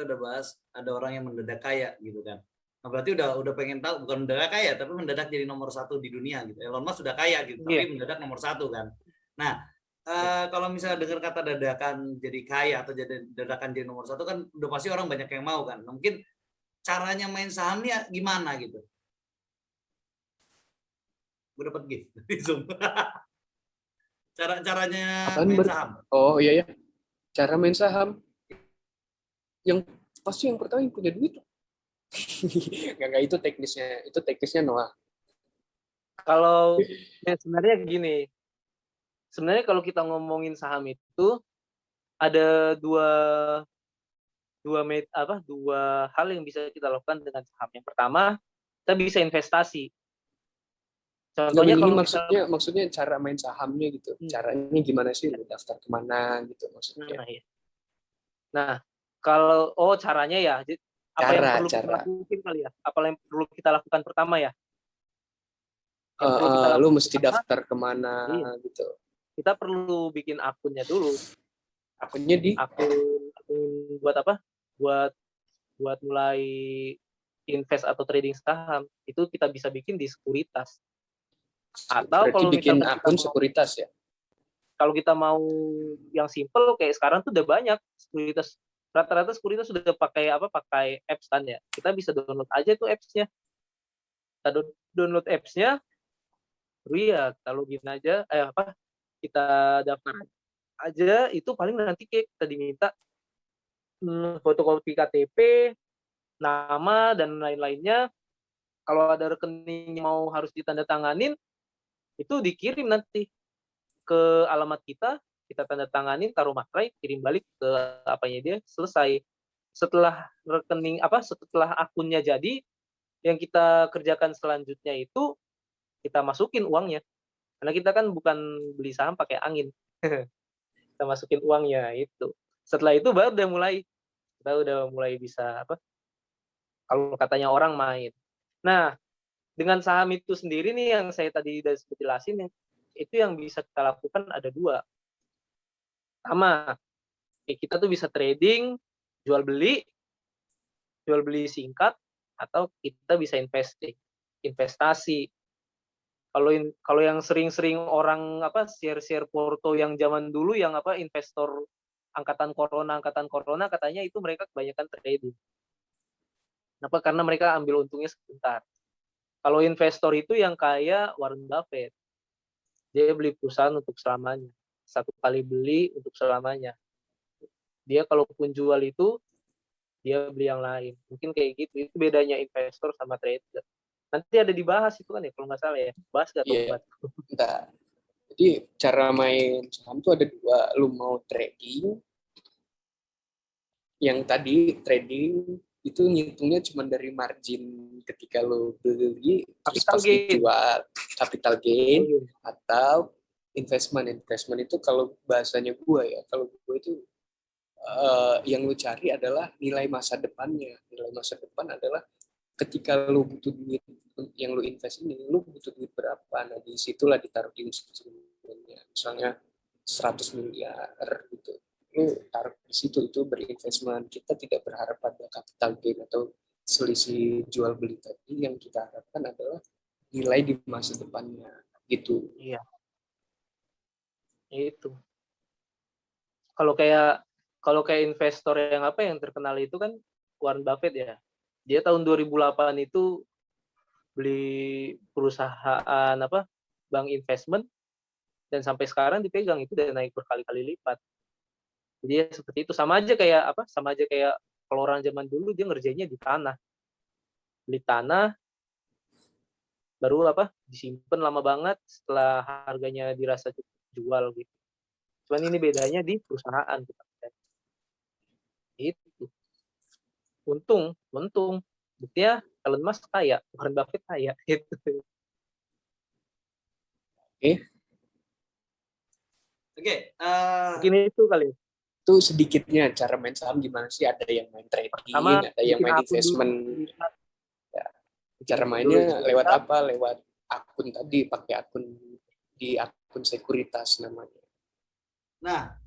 kita udah bahas ada orang yang mendadak kaya gitu kan. Nah, berarti udah pengen tahu, bukan mendadak kaya tapi mendadak jadi nomor 1 di dunia gitu. Elon Musk sudah kaya gitu, Iya. tapi mendadak nomor 1 kan. Nah, kalau misalnya dengar kata dadakan jadi kaya atau dadakan jadi nomor 1 kan udah pasti orang banyak yang mau kan. Nah, mungkin caranya main sahamnya gimana gitu? Gue dapat gift dari Zoom. Caranya Apaan, main saham. Oh iya ya. Cara main saham yang pasti yang pertama yang punya duit. Enggak itu teknisnya. Itu teknisnya Noah. Kalau ya sebenarnya gini. Sebenarnya kalau kita ngomongin saham itu ada dua hal yang bisa kita lakukan dengan saham. Yang pertama, kita bisa investasi. Contohnya ini kalau maksudnya cara main sahamnya gitu. Caranya gimana sih? Lu daftar kemana gitu maksudnya. Nah, kalau caranya ya, apa yang perlu kita lakukan kali ya? Apa yang perlu kita lakukan pertama ya? Lu mesti daftar kemana gitu. Kita perlu bikin akunnya dulu. Akunnya di akun buat apa? Buat mulai invest atau trading saham itu kita bisa bikin di sekuritas. Atau berarti kalau bikin akun sekuritas ya. Kalau kita mau yang simple kayak sekarang tuh udah banyak sekuritas. Rata-rata sekuritas sudah pakai apps kan ya. Kita bisa download aja tuh apps-nya. Kita download apps-nya. Ya, kalau gini aja kita daftar aja, itu paling nanti kayak kita diminta fotokopi KTP, nama dan lain-lainnya. Kalau ada rekening mau harus ditandatanganin, itu dikirim nanti ke alamat kita tanda tanganin, taruh materai, kirim balik ke apanya dia, selesai. Setelah setelah akunnya jadi, yang kita kerjakan selanjutnya itu kita masukin uangnya. Karena kita kan bukan beli saham pakai angin. Kita masukin uangnya itu. Setelah itu baru kita udah mulai bisa kalau katanya orang main. Nah, dengan saham itu sendiri nih yang saya tadi udah jelasin, itu yang bisa kita lakukan ada 2. Pertama, kita tuh bisa trading, jual beli singkat, atau kita bisa investasi. Kalau yang sering-sering orang share porto yang zaman dulu yang investor angkatan corona katanya itu mereka kebanyakan trading. Kenapa? Karena mereka ambil untungnya sebentar. Kalau investor itu yang kayak Warren Buffett, dia beli perusahaan untuk selamanya. 1 kali beli untuk selamanya. Dia kalaupun jual itu, dia beli yang lain. Mungkin kayak gitu. Itu bedanya investor sama trader. Nanti ada dibahas itu kan ya, kalau nggak salah ya. Bahas nggak tuh? Iya. Jadi cara main saham tuh ada 2. Lu mau trading, yang tadi trading itu ngitungnya cuma dari margin ketika lu beli, terus pas dijual, capital gain, atau investment itu kalau bahasanya gue itu yang lu cari adalah nilai masa depannya. Nilai masa depan adalah ketika lu butuh duit yang lu invest ini, lu butuh duit berapa? Nah, di situlah ditaruh di instrumennya. Misalnya 100 miliar gitu. Lu taruh di situ, itu berinvestment. Kita tidak berharap pada capital gain atau selisih jual beli tadi. Yang kita harapkan adalah nilai di masa depannya gitu. Iya. Itu. Kalau kayak investor yang terkenal itu kan Warren Buffett ya. Dia tahun 2008 itu beli perusahaan bank investment, dan sampai sekarang dipegang itu udah naik berkali-kali lipat. Jadi ya seperti itu, sama aja kayak kalau orang zaman dulu dia ngerjainnya di tanah. Beli tanah baru disimpan lama banget, setelah harganya dirasa cukup jual gitu. Cuman ini bedanya di perusahaan gitu. Itu. Untung. Buktinya Elon Musk kaya, Warren Buffett kaya. Gitu. Oke. Mungkin itu kali. Itu sedikitnya cara main saham gimana sih? Ada yang main trading, ada yang main investment. Ya. Cara mainnya lewat apa? Lewat akun tadi, pakai akun di akun sekuritas namanya. Nah,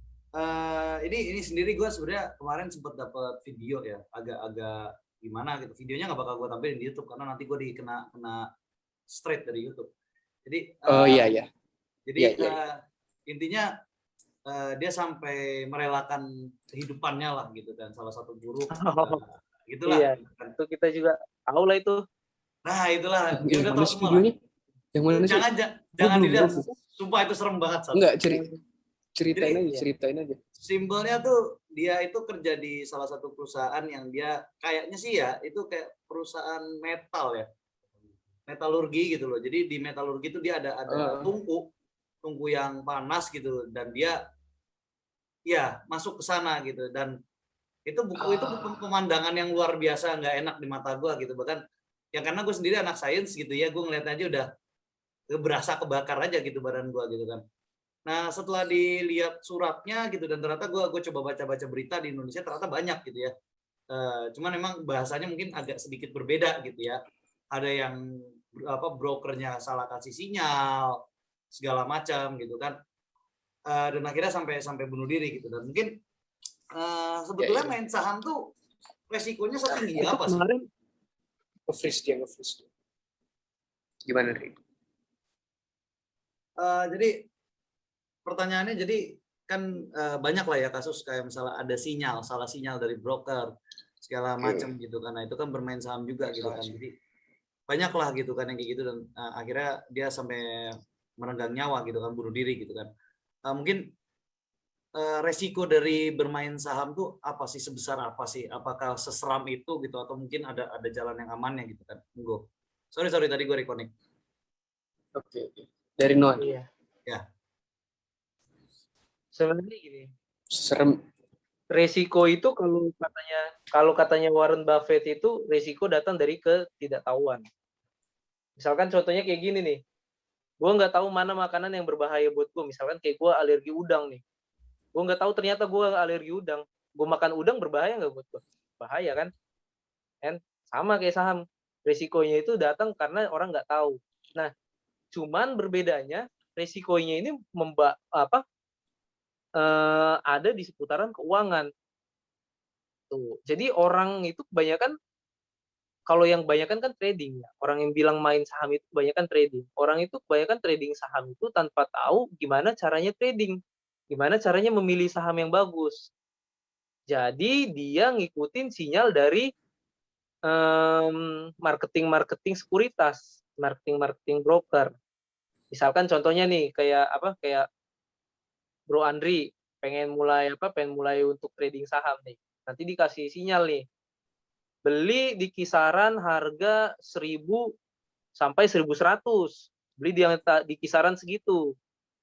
ini sendiri gue sebenarnya kemarin sempat dapat video ya, agak-agak gimana gitu. Videonya nggak bakal gue tampilin di YouTube karena nanti gue kena straight dari YouTube. Jadi Oh iya. jadi Iya. intinya dia sampai merelakan kehidupannya lah gitu, dan salah satu guru gitulah. Iya, itu kita juga tahu lah itu. Nah itulah, dia Yang udah mana tahu sih semua lah. videonya? Yang mana sih? Jangan dilihat, Belum. sumpah itu serem banget. Enggak, ceritain Jadi, aja. Simpelnya tuh dia itu kerja di salah satu perusahaan yang dia kayaknya sih ya itu kayak perusahaan metal ya, metalurgi gitu loh. Jadi di metalurgi itu dia ada tungku yang panas gitu, dan dia ya masuk ke sana gitu, dan itu pemandangan yang luar biasa, nggak enak di mata gue gitu. Bahkan ya karena gue sendiri anak sains gitu ya, gue ngeliat aja udah berasa kebakar aja gitu badan gue gitu kan. Nah setelah dilihat suratnya gitu, dan ternyata gue coba baca berita di Indonesia, ternyata banyak gitu ya. Cuman memang bahasanya mungkin agak sedikit berbeda gitu ya. Ada yang brokernya salah kasih sinyal segala macam gitu kan. Dan akhirnya sampai bunuh diri gitu. Dan mungkin sebetulnya main saham tuh resikonya setinggi apa sih? Kemarin Nge-freeze dia. Gimana, Ri? Jadi pertanyaannya, jadi kan banyak lah ya kasus kayak misalnya ada salah sinyal dari broker segala macam gitu, karena itu kan bermain saham juga gitu kan. Jadi banyak lah gitu kan yang kayak gitu, dan akhirnya dia sampai merenggang nyawa gitu kan, bunuh diri gitu kan. Mungkin resiko dari bermain saham tuh apa sih, sebesar apa sih? Apakah seseram itu gitu, atau mungkin ada jalan yang amannya gitu kan? Monggo. Sorry tadi gue reconnect. Oke. Dari Noah. Iya. Ya. Sebenarnya gini. Serem. Resiko itu kalau katanya Warren Buffett itu resiko datang dari ketidaktahuan. Misalkan contohnya kayak gini nih. Gue nggak tahu mana makanan yang berbahaya buat gue. Misalkan kayak gue alergi udang nih. Gue nggak tahu ternyata gue alergi udang. Gue makan udang berbahaya nggak buat gue? Bahaya kan? Sama kayak saham. Resikonya itu datang karena orang nggak tahu. Nah, cuman berbedanya resikonya ini ada di seputaran keuangan. Tuh. Jadi orang itu kebanyakan, kalau yang kebanyakan kan trading ya. Orang yang bilang main saham itu kebanyakan trading. Orang itu kebanyakan trading saham itu tanpa tahu gimana caranya trading. Gimana caranya memilih saham yang bagus. Jadi dia ngikutin sinyal dari marketing sekuritas, marketing broker. Misalkan contohnya nih kayak Bro Andri pengen mulai untuk trading saham nih. Nanti dikasih sinyal nih. Beli di kisaran harga 1.000 sampai 1.100. Beli di kisaran segitu.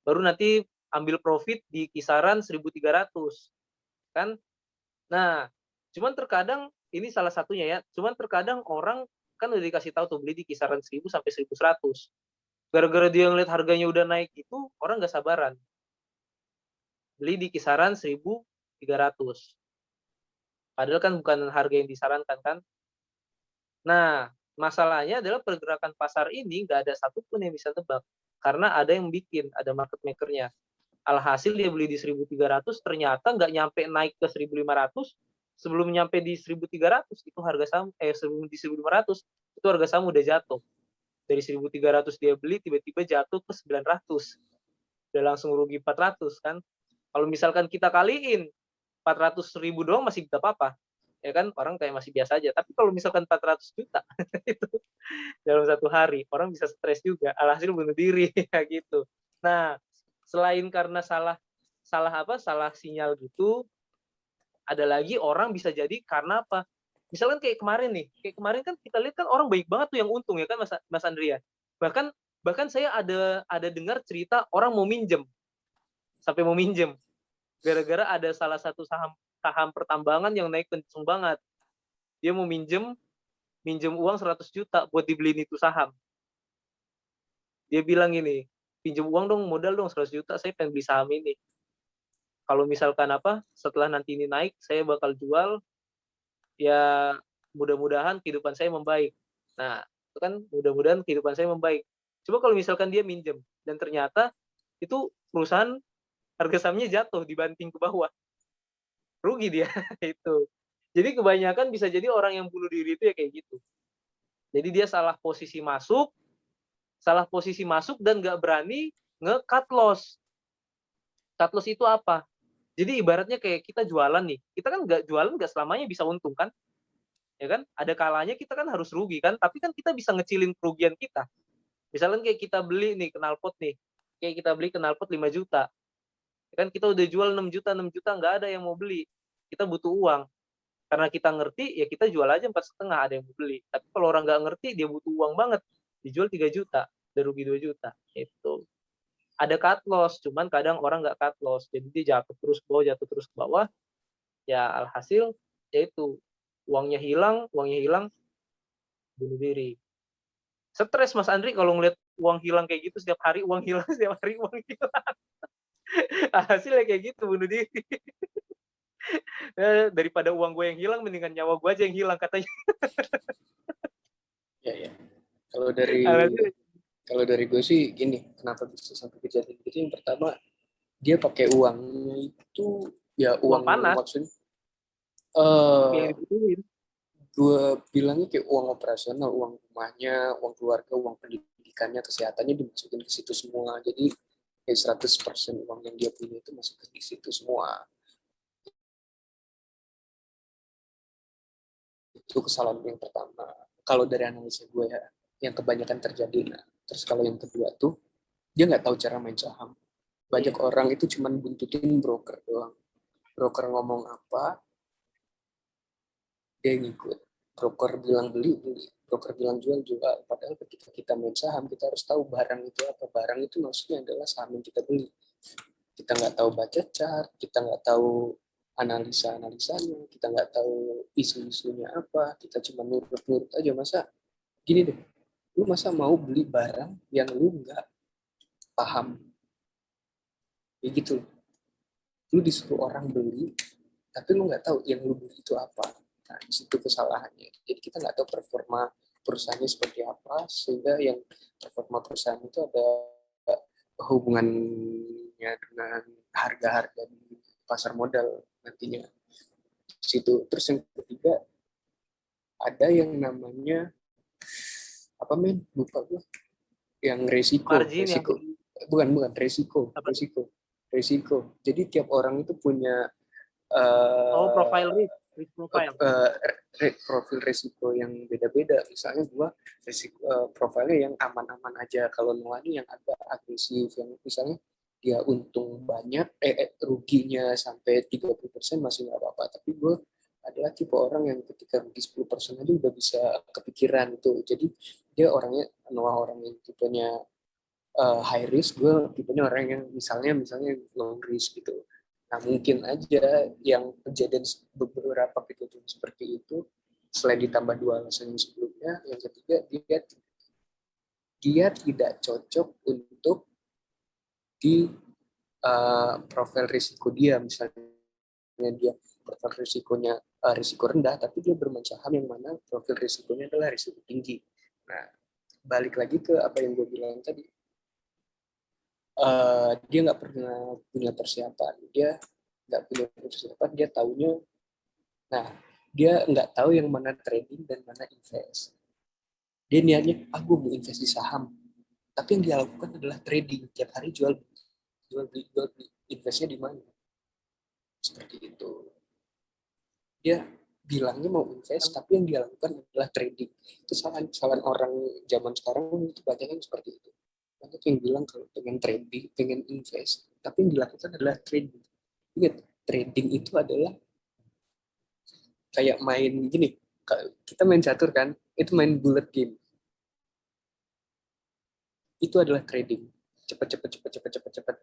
Baru nanti ambil profit di kisaran 1.300. Kan? Nah, cuman terkadang ini salah satunya ya. Cuman terkadang orang kan udah dikasih tahu tuh beli di kisaran 1.000 sampai 1.100. Gara-gara dia ngeliat harganya udah naik itu, orang nggak sabaran. Beli di kisaran 1.300. Padahal kan bukan harga yang disarankan kan. Nah, masalahnya adalah pergerakan pasar ini nggak ada satupun yang bisa tebak. Karena ada yang bikin, ada market maker-nya. Alhasil dia beli di 1.300, ternyata nggak nyampe naik ke 1.500. Sebelum nyampe di 1.300, itu harga saham, sebelum di 1.500, itu harga saham udah jatuh. Dari 1.300 dia beli, tiba-tiba jatuh ke 900. Udah langsung rugi 400 kan. Kalau misalkan kita kaliin 400.000 doang masih tidak apa-apa, ya kan, orang kayak masih biasa aja. Tapi kalau misalkan 400 juta itu dalam satu hari, orang bisa stres juga, alhasil bunuh diri kayak gitu. Nah, selain karena salah sinyal gitu, ada lagi orang bisa jadi karena apa? Misalkan kayak kemarin kan kita lihat kan orang baik banget tuh yang untung ya kan, Mas Andrea. Bahkan saya ada dengar cerita orang mau minjem, sampai mau minjem gara-gara ada salah satu saham pertambangan yang naik kenceng banget. Dia mau minjem uang 100 juta buat dibeliin itu saham. Dia bilang gini, pinjam uang dong, modal dong 100 juta, saya pengen beli saham ini. Kalau misalkan setelah nanti ini naik, saya bakal jual, ya mudah-mudahan kehidupan saya membaik. Nah, itu kan mudah-mudahan kehidupan saya membaik. Coba kalau misalkan dia minjem, dan ternyata itu perusahaan harga sahamnya jatuh dibanting ke bawah. Rugi dia itu. Jadi kebanyakan bisa jadi orang yang bunuh diri itu ya kayak gitu. Jadi dia salah posisi masuk dan nggak berani nge-cut loss. Cut loss itu apa? Jadi ibaratnya kayak kita jualan nih. Kita kan nggak jualan nggak selamanya bisa untung kan? Ya kan? Ada kalanya kita kan harus rugi kan? Tapi kan kita bisa ngecilin kerugian kita. Misalnya kayak kita beli nih knalpot nih. Kayak kita beli knalpot 5 juta. Ya kan kita udah jual 6 juta nggak ada yang mau beli. Kita butuh uang. Karena kita ngerti, ya kita jual aja 4,5 ada yang mau beli. Tapi kalau orang nggak ngerti, dia butuh uang banget. Dijual 3 juta, udah rugi 2 juta. Itu. Ada cut loss, cuman kadang orang nggak cut loss. Jadi dia jatuh terus ke bawah. Ya alhasil, yaitu uangnya hilang, bunuh diri. Stres Mas Andri kalau ngeliat uang hilang kayak gitu, setiap hari uang hilang. Hasilnya kayak gitu, bunuh diri. Daripada uang gue yang hilang, mendingan nyawa gue aja yang hilang katanya. Ya. Kalau dari gue sih gini, kenapa bisa sampai kejadian gitu? Yang pertama, dia pakai uangnya itu ya uang panas. Maksudnya Yang dibutuhin. gue bilangnya kayak uang operasional, uang rumahnya, uang keluarga, uang pendidikannya, kesehatannya dimasukin ke situ semua. Jadi kayak 100% uang yang dia punya itu masuk ke situ semua. Itu kesalahan yang pertama. Kalau dari analisa gue ya, yang kebanyakan terjadi. Nah, terus kalau yang kedua tuh, dia nggak tahu cara main saham. Banyak orang itu cuma buntutin broker doang. Broker ngomong apa, dia ngikut. Broker bilang beli. Broker bilang jual. Padahal ketika kita main saham, kita harus tahu barang itu apa. Barang itu maksudnya adalah saham yang kita beli. Kita nggak tahu baca chart, kita nggak tahu analisa-analisanya, kita nggak tahu isu-isunya apa, kita cuma nurut-nurut aja. Masa gini deh, lu masa mau beli barang yang lu nggak paham? Kayak gitu. Lu disuruh orang beli, tapi lu nggak tahu yang lu beli itu apa. Nah, di situ kesalahannya. Jadi kita nggak tahu performa perusahaannya seperti apa, sehingga yang performa perusahaan itu ada hubungannya dengan harga-harga di pasar modal nantinya. Situ. Terus yang ketiga, ada yang namanya apa lupa gue, yang resiko. Bukan resiko. Jadi tiap orang itu punya profile risk profile. Profil resiko yang beda-beda. Misalnya gue resiko profilnya yang aman-aman aja. Kalau Noani yang agak agresif, yang misalnya dia untung banyak, ruginya sampai 30% masih nggak apa-apa. Tapi gue adalah tipe orang yang ketika rugi 10% aja udah bisa kepikiran tuh. Jadi dia orangnya orang yang tipenya high risk, gue tipenya orang yang misalnya low risk gitu. Nah mungkin aja yang kejadian beberapa kejadian seperti itu, selain ditambah 2 alasan yang sebelumnya, yang ketiga dia tidak cocok untuk di profil risiko dia. Misalnya dia profil risikonya risiko rendah, tapi dia bermain saham yang mana profil risikonya adalah risiko tinggi. Nah balik lagi ke apa yang gue bilang tadi, dia nggak pernah punya persiapan, dia taunya, dia nggak tahu yang mana trading dan mana invest. Dia niatnya, gue mau invest di saham, tapi yang dia lakukan adalah trading, tiap hari jual beli, investnya di mana, seperti itu. Dia bilangnya mau invest, tapi yang dia lakukan adalah trading. Itu kesalahan orang zaman sekarang itu banyak yang seperti itu. Banyak yang bilang kalau pengen trading, pengen invest, tapi yang dilakukan adalah trading. Ingat, trading itu adalah kayak main gini, kita main catur kan, itu main bullet game. Itu adalah trading. Cepat.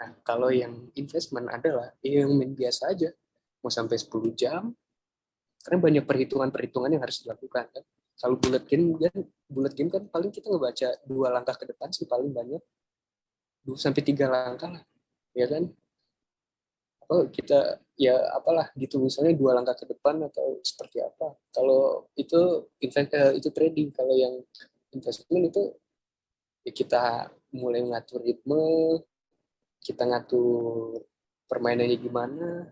Nah, kalau yang investment adalah yang main biasa aja. Mau sampai 10 jam, karena banyak perhitungan yang harus dilakukan kan. Kalau bullet game kan paling kita ngebaca 2 langkah ke depan sih paling banyak. 2-3 langkah lah, ya kan? Atau kita ya apalah gitu, misalnya 2 langkah ke depan atau seperti apa. Kalau itu trading. Kalau yang investment itu ya kita mulai ngatur ritme, kita ngatur permainannya gimana,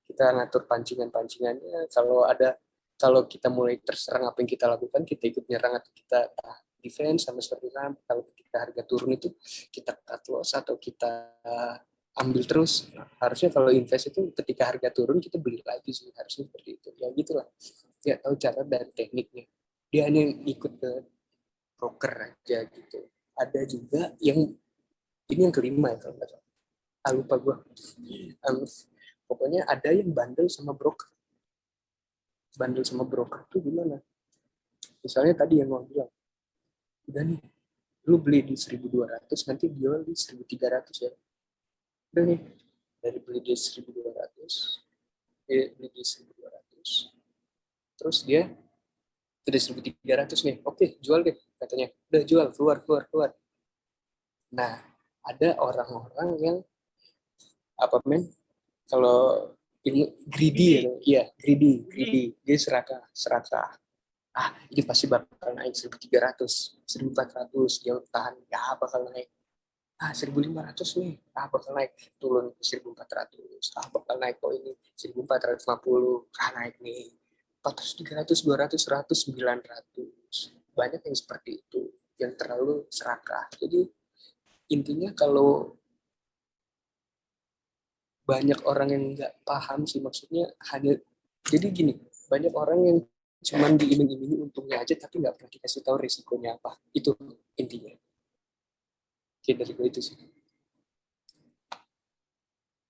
kita ngatur pancingannya. Kalau kita mulai terserang, apa yang kita lakukan, kita ikut nyerang atau kita defense, sama seperti itu. Kalau ketika harga turun itu kita cut loss atau kita ambil terus. Harusnya kalau invest itu ketika harga turun kita beli lagi sih, harusnya seperti itu. Ya gitulah. Dia tahu cara dan tekniknya. Dia hanya ikut ke broker aja gitu. Ada juga yang ini yang kelima ya kalau nggak salah. Lupa gue. Pokoknya ada yang bandel sama broker. Bandel sama broker tuh gimana? Misalnya tadi yang gue bilang, udah nih, lu beli di 1.200, nanti jual di 1.300 ya. Udah nih, dari beli di 1.200, beli di 1.200, terus dia udah 1.300 nih, oke jual deh katanya, udah jual, keluar. Nah, ada orang-orang yang apa men, kalau greedy ya, iya greedy, dia serakah. Ini pasti bakal naik 1.300, 1.400, dia tahan, ya bakal naik. 1.500 nih, bakal naik, turun ke 1.400, bakal naik kok ini 1.450, naik nih 400, 300, 200, 100, 900. Banyak yang seperti itu, yang terlalu serakah. Jadi intinya kalau banyak orang yang nggak paham sih, maksudnya hanya, jadi gini, banyak orang yang cuman diiming-imingi untungnya aja tapi nggak pernah dikasih tahu risikonya apa. Itu intinya. Oke, dari gue itu sih.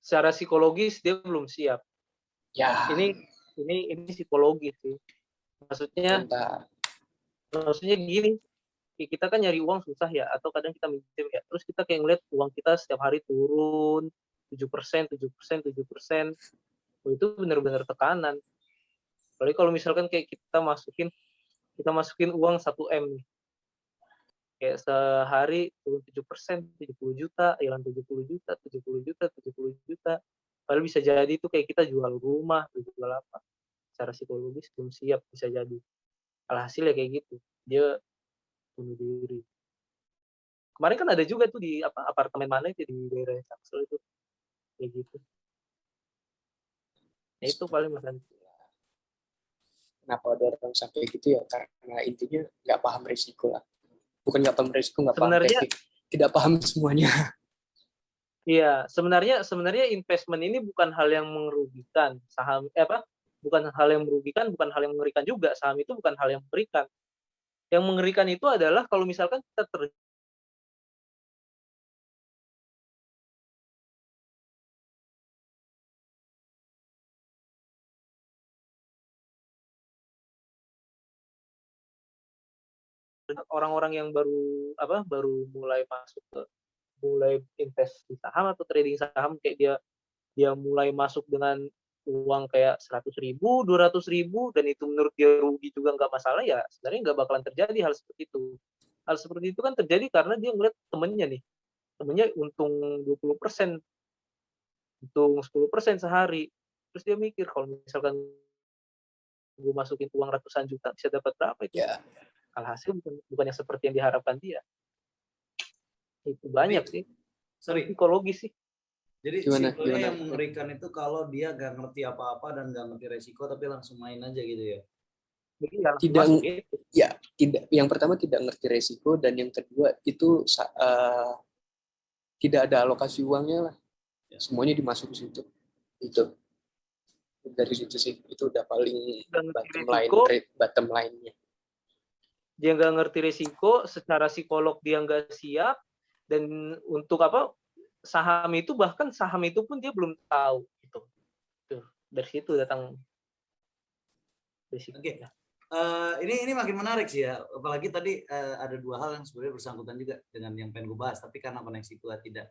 Secara psikologis dia belum siap. Ya. Ini psikologis sih. Maksudnya gini, kita kan nyari uang susah ya, atau kadang kita minjem ya, terus kita kayak ngeliat uang kita setiap hari turun 7%. Itu benar-benar tekanan. Apalagi kalau misalkan kayak kita masukin uang 1M nih. Kayak sehari turun 7%, 70 juta, hilang 70 juta. Padahal bisa jadi itu kayak kita jual rumah, jual apa. Secara psikologis belum siap, bisa jadi. Alhasil ya kayak gitu. Dia bunuh diri. Kemarin kan ada juga tuh di apartemen mana itu di daerah Jaksel itu. Kayak gitu. Nah, itu paling masalah. Kenapa ada orang sampai gitu ya? Karena intinya nggak paham risiko lah. Bukan nggak paham risiko, nggak paham teknik. Tidak paham semuanya. Iya, sebenarnya investment ini bukan hal yang merugikan. Bukan hal yang merugikan, bukan hal yang mengerikan juga. Saham itu bukan hal yang mengerikan. Yang mengerikan itu adalah kalau misalkan kita orang-orang yang baru mulai invest di saham atau trading saham, kayak dia mulai masuk dengan uang kayak 100.000, 200.000, dan itu menurut dia rugi juga nggak masalah, ya sebenarnya nggak bakalan terjadi hal seperti itu. Hal seperti itu kan terjadi karena dia ngeliat temennya untung 20%, untung 10% sehari. Terus dia mikir, kalau misalkan gue masukin uang ratusan juta, bisa dapat berapa itu? Ya. Alhasil bukan yang seperti yang diharapkan dia. Itu banyak sih. Psikologis sih. Jadi sebetulnya yang mengerikan itu kalau dia gak ngerti apa-apa dan gak ngerti resiko tapi langsung main aja gitu ya. Tidak. Yang pertama tidak ngerti resiko, dan yang kedua itu tidak ada alokasi uangnya lah. Ya. Semuanya dimasuk ke situ. Itu dari situ sih, itu udah paling bottom line-nya. Dia nggak ngerti resiko, secara psikolog dia nggak siap, dan untuk saham itu pun dia belum tahu gitu. Tuh, dari situ datang resiko. Oke. Ini makin menarik sih ya, apalagi tadi ada dua hal yang sebenarnya bersangkutan juga dengan yang pengen gue bahas, tapi karena koneksi gue tidak